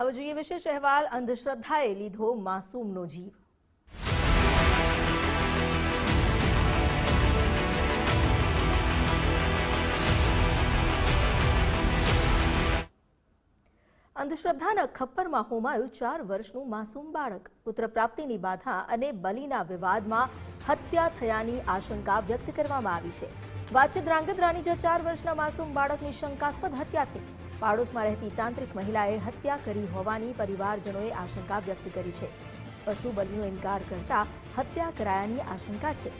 હવે જોઈએ વિશેષ અહેવાલ અંધશ્રદ્ધાએ લીધો માસૂમનો જીવ। અંધશ્રદ્ધાના ખપ્પરમાં હોમાયું 4 વર્ષનું માસૂમ બાળક। પુત્ર પ્રાપ્તિની બાધા અને બલિના વિવાદમાં હત્યા થયાની આશંકા વ્યક્ત કરવામાં આવી છે। વાત છે ધ્રાંગધ્રાની જે 4 વર્ષના માસૂમ બાળકની શંકાસ્પદ હત્યા થઈ। પાડોશમાં રહેતી તાંત્રિક મહિલાએ હત્યા કરી હોવાની પરિવારજનોએ આશંકા વ્યક્ત કરી છે। પશુ બલિનો ઇનકાર કરતા હત્યા કરાયાની આશંકા છે।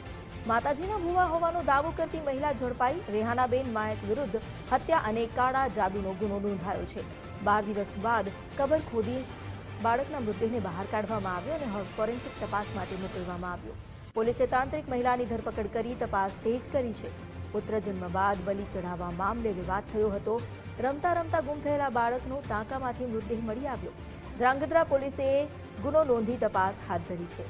માતાજીના ભુવા હોવાનો દાવો કરતી મહિલા ઝડપાઈ। રેહાનાબેન માયક વિરુદ્ધ હત્યા અને કાળા જાદુનો ગુનો નોંધાયો છે। 12 દિવસ બાદ કબર ખોદી બાળકના મૃતદેહને બહાર કાઢવામાં આવ્યો અને ફોરેન્સિક તપાસ માટે મોકલવામાં આવ્યો। પોલીસે તાંત્રિક મહિલાની ધરપકડ કરી તપાસ તેજ કરી છે। પુત્ર જન્મ બાદ બલિ ચઢાવવા મામલે વિવાદ થયો હતો। રમતા રમતા ગુમ થયેલા બાળકનો ટાંકામાંથી મૃતદેહ મળી આવ્યો। ધ્રાંગધ્રા પોલીસે ગુનો નોંધી તપાસ હાથ ધરી છે।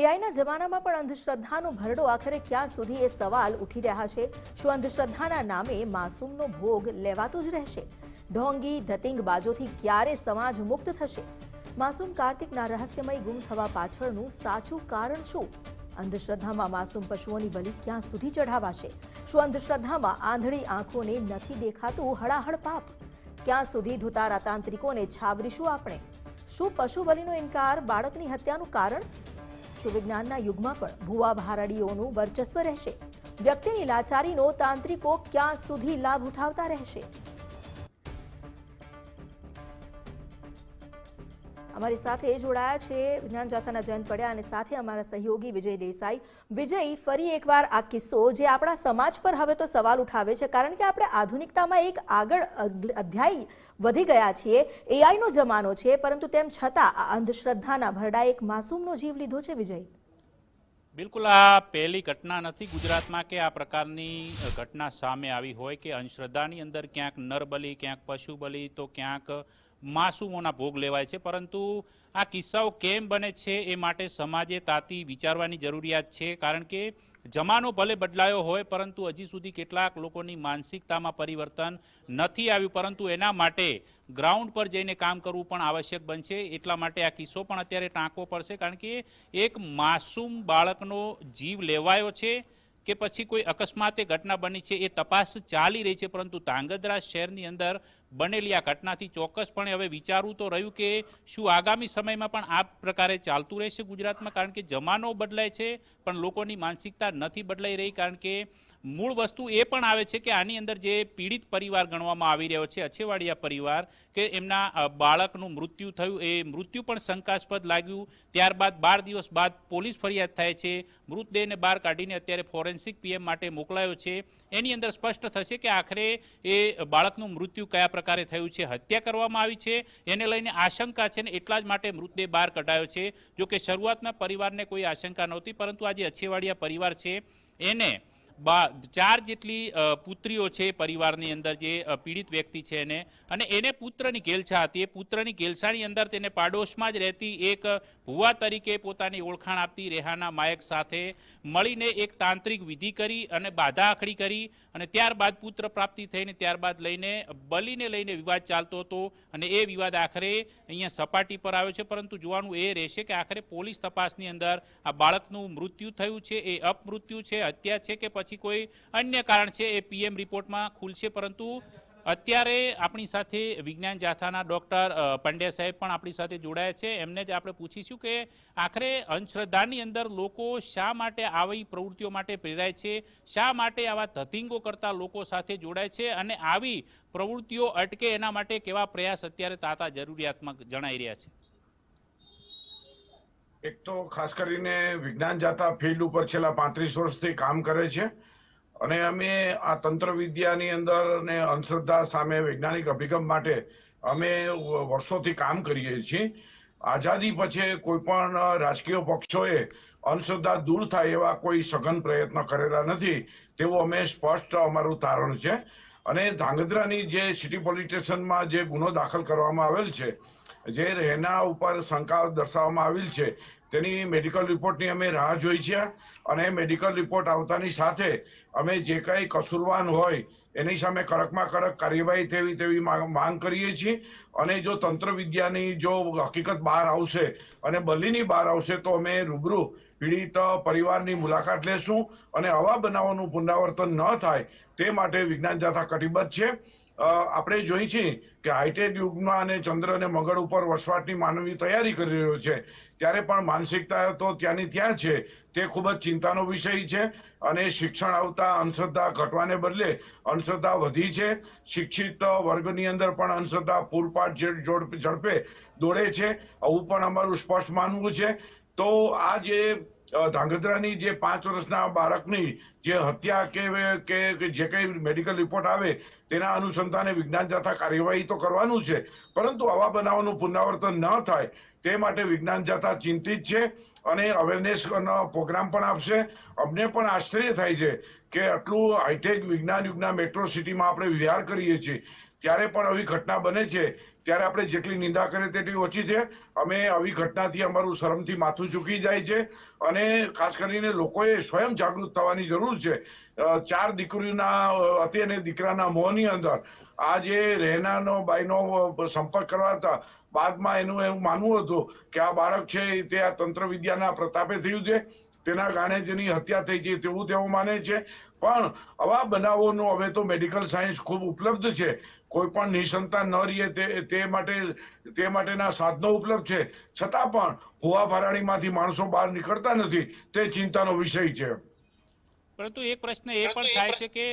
એઆઈના જમાનામાં પણ અંધશ્રદ્ધાનો ભરડો આખરે ક્યાં સુધી એ સવાલ ઉઠી રહ્યા છે। શું અંધશ્રદ્ધાના નામે માસૂમનો ભોગ લેવાતો જ રહેશે? ઢોંગી ધતિંગબાજોથી ક્યારે સમાજ મુક્ત થશે? માસૂમ કાર્તિકના રહસ્યમય ગુમ થવા પાછળનું સાચું કારણ શું? અંધશ્રદ્ધામાં માસૂમ પશુઓની બલિ ક્યાં સુધી ચઢાવાશે? શું અંધશ્રદ્ધામાં આંધળી આંખોને નથી દેખાતું હળાહળ પાપ? ક્યાં સુધી ધુતારા તાંત્રિકોને છાવરીશું આપણે? શું પશુ બલિનો ઇનકાર બાળકની હત્યાનું કારણ? વિજ્ઞાનના યુગમાં પણ ભુવા ભારડીઓનું વર્ચસ્વ રહેશે? વ્યક્તિની લાચારીનો તાંત્રિકો ક્યાં સુધી લાભ ઉઠાવતા રહેશે? અમારી સાથે જોડાયા છે વિજ્ઞાન જાથાના જયંત પડ્યા અને સાથે અમારા સહયોગી વિજય દેસાઈ। વિજય, ફરી એકવાર આ કિસ્સો જે આપણા સમાજ પર હવે તો સવાલ ઉઠાવે છે, કારણ કે આપણે આધુનિકતામાં એક આગળ અધ્યાય વધી ગયા છીએ। એઆઈનો જમાનો છે, પરંતુ તેમ છતાં આ અંધશ્રદ્ધાના ભરડાએ એક માસૂમનો જીવ લીધો છે। વિજય, બિલકુલ આ પહેલી ઘટના નથી ગુજરાતમાં કે આ પ્રકારની ઘટના સામે આવી હોય કે અંધશ્રદ્ધાની અંદર ક્યાંક નરબલી, ક્યાંક પશુ બલિ તો ક્યાંક માસૂમોના ભોગ લેવાય છે। પરંતુ આ કિસ્સાઓ કેમ બને છે એ માટે સમાજે તાતી વિચારવાની જરૂરિયાત છે, કારણ કે જમાનો ભલે બદલાયો હોય પરંતુ હજી સુધી કેટલાક લોકોની માનસિકતામાં પરિવર્તન નથી આવ્યું, પરંતુ એના માટે ગ્રાઉન્ડ પર જઈને કામ કરવું પણ આવશ્યક બનશે। એટલા માટે આ કિસ્સો પણ અત્યારે ટાંકવો પડશે, કારણ કે એક માસૂમ બાળકનો જીવ લેવાયો છે કે પછી કોઈ અકસ્માતે ઘટના બની છે એ તપાસ ચાલી રહી છે। પરંતુ ધ્રાંગધ્રા શહેરની અંદર બનેલી આ ઘટનાથી ચોક્કસપણે હવે વિચારવું તો રહ્યું કે શું આગામી સમયમાં પણ આ પ્રકારે ચાલતું રહેશે ગુજરાતમાં? કારણ કે જમાનો બદલાય છે પણ લોકોની માનસિકતા નથી બદલાઈ રહી। કારણ કે મૂળ વસ્તુ એ પણ આવે છે કે આની અંદર જે પીડિત પરિવાર ગણવામાં આવી રહ્યો છે, અછેવાડિયા પરિવાર, કે એમના બાળકનું મૃત્યુ થયું, એ મૃત્યુ પણ શંકાસ્પદ લાગ્યું। ત્યારબાદ 12 દિવસ બાદ પોલીસ ફરિયાદ થાય છે, મૃતદેહને બહાર કાઢીને અત્યારે ફોરેન્સિક પીએમ માટે મોકલાયો છે। એની અંદર સ્પષ્ટ થશે કે આખરે એ બાળકનું મૃત્યુ કયા પ્રકારે થયું છે, હત્યા કરવામાં આવી છે એને લઈને આશંકા છે ને એટલા જ માટે મૃતદેહ બહાર કઢાયો છે। જો કે શરૂઆતમાં પરિવારને કોઈ આશંકા નહોતી, પરંતુ આ જે અછેવાડિયા પરિવાર છે એને 4 જેટલી પુત્રીઓ છે પરિવારની અંદર, જે પીડિત વ્યક્તિ છે એને, અને એને પુત્રની ઘેલછા હતી। એ પુત્રની ઘેલછાની અંદર તેને પાડોશમાં જ રહેતી એક ભુવા તરીકે પોતાની ઓળખાણ આપતી રેહાના માયક સાથે મળીને એક તાંત્રિક વિધિ કરી અને બાધા આખડી કરી, અને ત્યારબાદ પુત્ર પ્રાપ્તિ થઈને ત્યારબાદ લઈને બલિને લઈને વિવાદ ચાલતો હતો, અને એ વિવાદ આખરે અહીંયા સપાટી પર આવ્યો છે। પરંતુ જોવાનું એ રહેશે કે આખરે પોલીસ તપાસની અંદર આ બાળકનું મૃત્યુ થયું છે એ અપમૃત્યુ છે, હત્યા છે કે પછી કોઈ અન્ય કારણ છે, એ પીએમ રિપોર્ટમાં ખુલશે। પરંતુ અત્યારે આપણી સાથે વિજ્ઞાન જાથાના ડૉક્ટર પંડ્યા સાહેબ પણ આપણી સાથે જોડાયા છે। એમને જ આપણે પૂછીશું કે આખરે અંધશ્રદ્ધાની અંદર લોકો શા માટે આવી પ્રવૃત્તિઓ માટે પ્રેરાય છે, શા માટે આવા ધતિંગો કરતા લોકો સાથે જોડાય છે, અને આવી પ્રવૃત્તિઓ અટકે એના માટે કેવા પ્રયાસ અત્યારે તાતા જરૂરિયાતમાં જણાઈ રહ્યા છે? એક તો ખાસ કરીને વિજ્ઞાન જાથા ફિલ્ડ ઉપર છેલ્લા 35 વર્ષથી કામ કરે છે, અને અમે આ તંત્ર વિદ્યાની અંદર અને અંધશ્રદ્ધા સામે વૈજ્ઞાનિક અભિગમ માટે અમે વર્ષોથી કામ કરીએ છીએ। આઝાદી પછી કોઈ પણ રાજકીય પક્ષોએ અંધશ્રદ્ધા દૂર થાય એવા કોઈ સઘન પ્રયત્ન કરેલા નથી, તેવું અમે સ્પષ્ટ અમારું તારણ છે। અને ધ્રાંગધ્રાની જે સિટી પોલીસ સ્ટેશનમાં જે ગુનો દાખલ કરવામાં આવેલ છે જે એના ઉપર શંકા દર્શાવવામાં આવેલ છે તેની મેડિકલ રિપોર્ટની અમે રાહ જોઈ છે અને મેડિકલ રિપોર્ટ આવતાની સાથે અમે જે કંઈ કસૂરવાન હોય એની સામે કડકમાં કડક કાર્યવાહી તેવી માંગ કરીએ છીએ અને જો તંત્ર વિદ્યાની જો હકીકત બહાર આવશે અને બલીની બહાર આવશે તો અમે રૂબરૂ પીડિત પરિવારની મુલાકાત લેશું અને આવા બનાવોનું પુનરાવર્તન ન થાય તે માટે વિજ્ઞાન જાથા કટિબદ્ધ છે. આપણે જોઈ છીએ કે હાઈટેક યુગમાં અને ચંદ્ર અને મંગળ ઉપર વસવાટની માનવી તૈયારી કરી રહ્યો છે ત્યારે પણ માનસિકતા તો ત્યાંની ત્યાં છે તે ખૂબ જ ચિંતાનો વિષય છે અને શિક્ષણ આવતા અંધશ્રદ્ધા ઘટવાને બદલે અંધશ્રદ્ધા વધી છે. શિક્ષિત વર્ગની અંદર પણ અંધશ્રદ્ધા પૂરપાટ ઝડપે દોડે છે. આવું પણ અમારું સ્પષ્ટ માનવું છે. તો આ જે ધાંગધ્રાની જે 5 વર્ષના બાળકની જે હત્યા કે જે કંઈ મેડિકલ રિપોર્ટ આવે તેના અનુસંધાને વિજ્ઞાન જાથા કાર્યવાહી તો કરવાનું છે, પરંતુ આવા બનાવોનું પુનરાવર્તન ન થાય તે માટે વિજ્ઞાન જાથા ચિંતિત છે અને અવેરનેસ પ્રોગ્રામ પણ આપશે. અમને પણ આશ્ચર્ય થાય છે કે આટલું હાઈટેક વિજ્ઞાન યુગના મેટ્રો સિટીમાં આપણે વિહાર કરીએ છીએ ત્યારે પણ આવી ઘટના બને છે ત્યારે આપણે જેટલી નિંદા કરીએ તેટલી ઓછી છે. અમે આવી ઘટનાથી અમારું શરમથી માથું ચૂકી જાય છે અને ખાસ કરીને લોકોએ સ્વયં જાગૃત થવાની જરૂર છે. 4 દીકરીઓના હતી અને દીકરાના મોંની અંદર આ જે રહેનાનો બાઈનો સંપર્ક કરવા હતા, બાદમાં એનું એવું માનવું હતું કે આ બાળક છે તે આ તંત્ર વિદ્યાના પ્રતાપે થયું છે, તેના કારણે જેની હત્યા થઈ છે તેવું તેઓ માને છે. પણ આવા બનાવોનું હવે તો મેડિકલ સાયન્સ ખૂબ ઉપલબ્ધ છે. કોઈ પણ નિસંતાન ન રહે તે માટેના સાધનો ઉપલબ્ધ છે, છતાં પણ ભુવા ભરાણીમાંથી માણસો બહાર નીકળતા નથી તે ચિંતાનો વિષય છે. પરંતુ એક પ્રશ્ન એ પણ થાય છે કે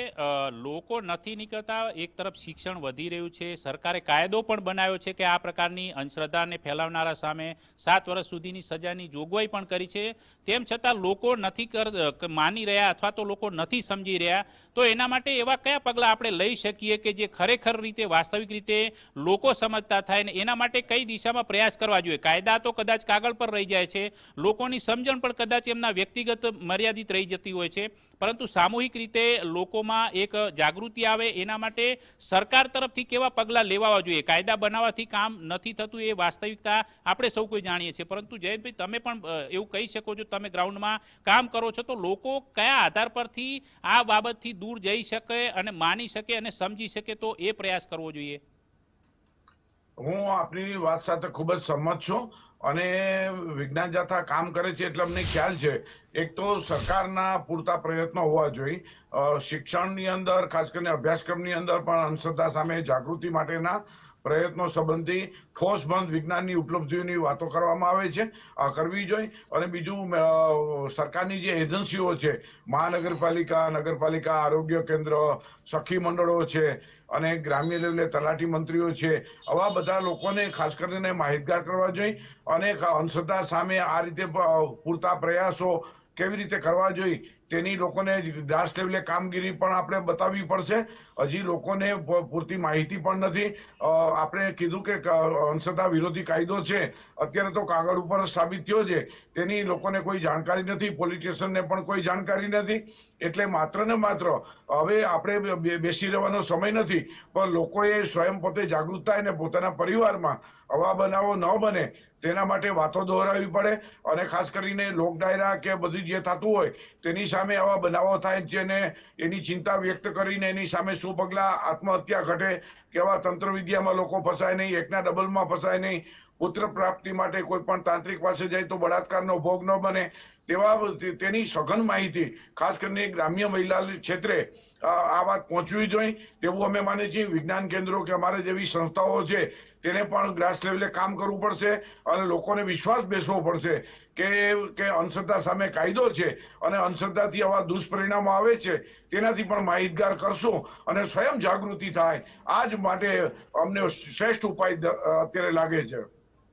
લોકો નથી નીકળતા. એક તરફ શિક્ષણ વધી રહ્યું છે, સરકારે કાયદો પણ બનાવ્યો છે કે આ પ્રકારની અંધશ્રદ્ધાને ફેલાવનારા સામે 7 વર્ષ સુધીની સજાની જોગવાઈ પણ કરી છે. તેમ છતાં લોકો નથી માની રહ્યા અથવા તો લોકો નથી સમજી રહ્યા. તો એના માટે એવા કયા પગલાં આપણે લઈ શકીએ કે જે ખરેખર રીતે વાસ્તવિક રીતે લોકો સમજતા થાય ને એના માટે કઈ દિશામાં પ્રયાસ કરવા જોઈએ? કાયદા તો કદાચ કાગળ પર રહી જાય છે, લોકોની સમજણ પણ કદાચ એમના વ્યક્તિગત મર્યાદિત રહી જતી હોય છે, પરંતુ સામૂહિક રીતે લોકોમાં એક જાગૃતિ આવે એના માટે સરકાર તરફથી કેવા પગલાં લેવા જોઈએ? કાયદા બનાવવાથી કામ નથી થતું એ વાસ્તવિકતા આપણે સૌ કોઈ જાણીએ છીએ, પરંતુ જયંતભાઈ તમે પણ એવું કહી શકો છો, તમે ગ્રાઉન્ડમાં કામ કરો છો, તો લોકો કયા આધાર પરથી આ બાબતથી દૂર જઈ શકે અને માની શકે અને સમજી શકે તો એ પ્રયાસ કરવો જોઈએ? હું આપની વાત સાથે ખૂબ જ સંમત છું અને વિજ્ઞાન જાથા કામ કરે છે એટલે અમને ખ્યાલ છે. એક તો સરકારના પૂરતા પ્રયત્નો હોવા જોઈએ. શિક્ષણની અંદર ખાસ કરીને અભ્યાસક્રમની અંદર પણ અંધશ્રદ્ધા સામે જાગૃતિ માટેના પ્રયત્નો સંબંધી ઠોસબંધ વિજ્ઞાનની ઉપલબ્ધિઓની વાતો કરવામાં આવે છે, આ કરવી જોઈએ. અને બીજું સરકારની જે એજન્સીઓ છે, મહાનગરપાલિકા, નગરપાલિકા, આરોગ્ય કેન્દ્ર, સખી મંડળો છે અને ગ્રામ્ય લેવલે તલાટી મંત્રીઓ છે, આવા બધા લોકોને ખાસ કરીને માહિતગાર કરવા જોઈએ અને અંધશ્રદ્ધા સામે આ રીતે પૂરતા પ્રયાસો કેવી રીતે કરવા જોઈએ તેની લોકોને ગ્રાસ લેવલે કામગીરી પણ આપણે બતાવવી પડશે. હજી લોકોને પૂરતી માહિતી પણ નથી. આપણે કીધું કે અંધશ્રદ્ધા વિરોધી કાયદો છે, અત્યારે તો કાગળ ઉપર સાબિત થયો છે, તેની લોકોને કોઈ જાણકારી નથી, પોલીસ સ્ટેશનને પણ કોઈ જાણકારી નથી. એટલે માત્ર ને માત્ર હવે આપણે બેસી રહેવાનો સમય નથી, પણ લોકોએ સ્વયં પોતે જાગૃત થાય અને પોતાના પરિવારમાં આવા બનાવો ન બને તેના માટે વાતો દોહરાવવી પડે અને ખાસ કરીને લોક ડાયરા કે બધું જે થતું હોય તેની સામે આવા બનાવો થાય છે ને એની ચિંતા વ્યક્ત કરીને એની સામે શું પગલાં, આત્મહત્યા ઘટે, કેવા તંત્ર વિદ્યામાં લોકો ફસાય નહીં, એકના ડબલમાં ફસાય નહીં, પુત્ર પ્રાપ્તિ માટે કોઈ પણ તાંત્રિક પાસે જાય તો બળાત્કારનો ભોગ ન બને, તેની સઘન માહિતી ખાસ કરીને ગ્રામ્ય મહિલા ક્ષેત્રે આ વાત પહોંચવી જોઈએ તેવું અમે માનીએ છીએ. વિજ્ઞાન કેન્દ્રો કે અમારે જેવી સંસ્થાઓ છે તેને પણ ગ્રાસ લેવલે કામ કરવું પડશે અને લોકોને વિશ્વાસ બેસવો પડશે કે અંધશ્રદ્ધા સામે કાયદો છે અને અંધશ્રદ્ધાથી આવા દુષ્પરિણામો આવે છે તેનાથી પણ માહિતગાર કરશું અને સ્વયં જાગૃતિ થાય. આ જ માટે અમને શ્રેષ્ઠ ઉપાય અત્યારે લાગે છે.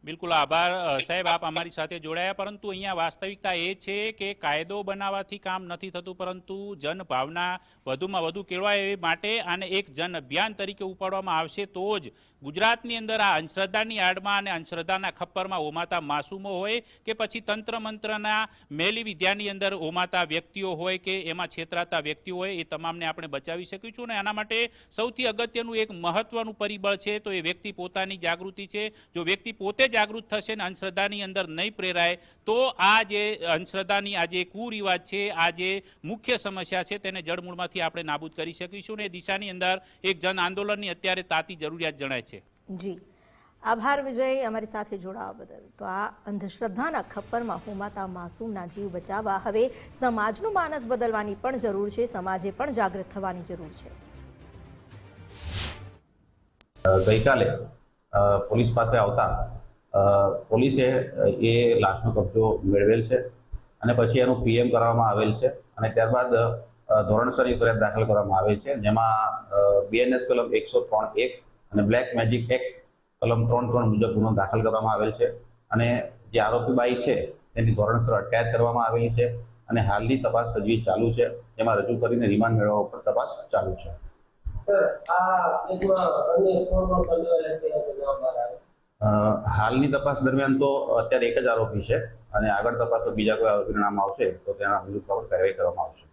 બિલકુલ આભાર સાહેબ, આપ અમારી સાથે જોડાયા. પરંતુ અહીંયા વાસ્તવિકતા એ છે કે કાયદો બનાવવાથી કામ નથી થતું, પરંતુ જનભાવના વધુમાં વધુ કેળવાય એ માટે આને એક જન અભિયાન તરીકે ઉપાડવામાં આવશે તો જ ગુજરાતની અંદર આ અંધશ્રદ્ધાની આડમાં અને અંધશ્રદ્ધાના ખપ્પરમાં હોમાતા માસૂમો હોય કે પછી તંત્ર મંત્રના મેલી વિદ્યાની અંદર હોમાતા વ્યક્તિઓ હોય કે એમાં છેતરાતા વ્યક્તિઓ હોય, એ તમામને આપણે બચાવી શકીશું. અને આના માટે સૌથી અગત્યનું એક મહત્વનું પરિબળ છે તો એ વ્યક્તિ પોતાની જાગૃતિ છે. જો વ્યક્તિ પોતે જાગૃત થશે ને અંધશ્રદ્ધાની અંદર નહીં પ્રેરાય તો આ જે અંધશ્રદ્ધાની આ જે કુરિવાજ છે, આ જે મુખ્ય સમસ્યા છે તેને જડમૂળમાંથી આપણે નાબૂદ કરી શકીશું. ને એ દિશાની અંદર એક જન આંદોલનની અત્યારે તાતી જરૂરિયાત જણાય છે. જી આભાર વિજય, અમારી સાથે જોડાવા બદલ. તો આ અંધશ્રદ્ધાના ખપ્પરમાં હોમાતા માસૂમના જીવ બચાવવા હવે સમાજનું માનસ બદલવાની પણ જરૂર છે, સમાજે પણ જાગૃત થવાની જરૂર છે. ગઈકાલે પોલીસ પાસે આવતા પોલીસે એ લાશનો કબજો મેળવેલ છે અને પછી એનું પીએમ કરવામાં આવેલ છે અને ત્યારબાદ ધોરણસર ફરિયાદ દાખલ કરવામાં આવેલ છે, જેમાં બીએનએસ કલમ 103(1) અને બ્લેક મેજિક એક્ટ કલમ 3(3) મુજબ ગુનો દાખલ કરવામાં આવેલ છે અને જે આરોપી બાઈ છે તેની ધોરણસર અટકાયત કરવામાં આવેલી છે અને હાલની તપાસ તજવીજ ચાલુ છે, જેમાં રજૂ કરીને રિમાન્ડ મેળવવા ઉપર તપાસ ચાલુ છે. હાલની તપાસ દરમિયાન તો અત્યારે એક જ આરોપી છે અને આગળ તપાસ બીજા કોઈ આરોપીનું નામ આવશે તો તેના વિરુદ્ધ કાર્યવાહી કરવામાં આવશે.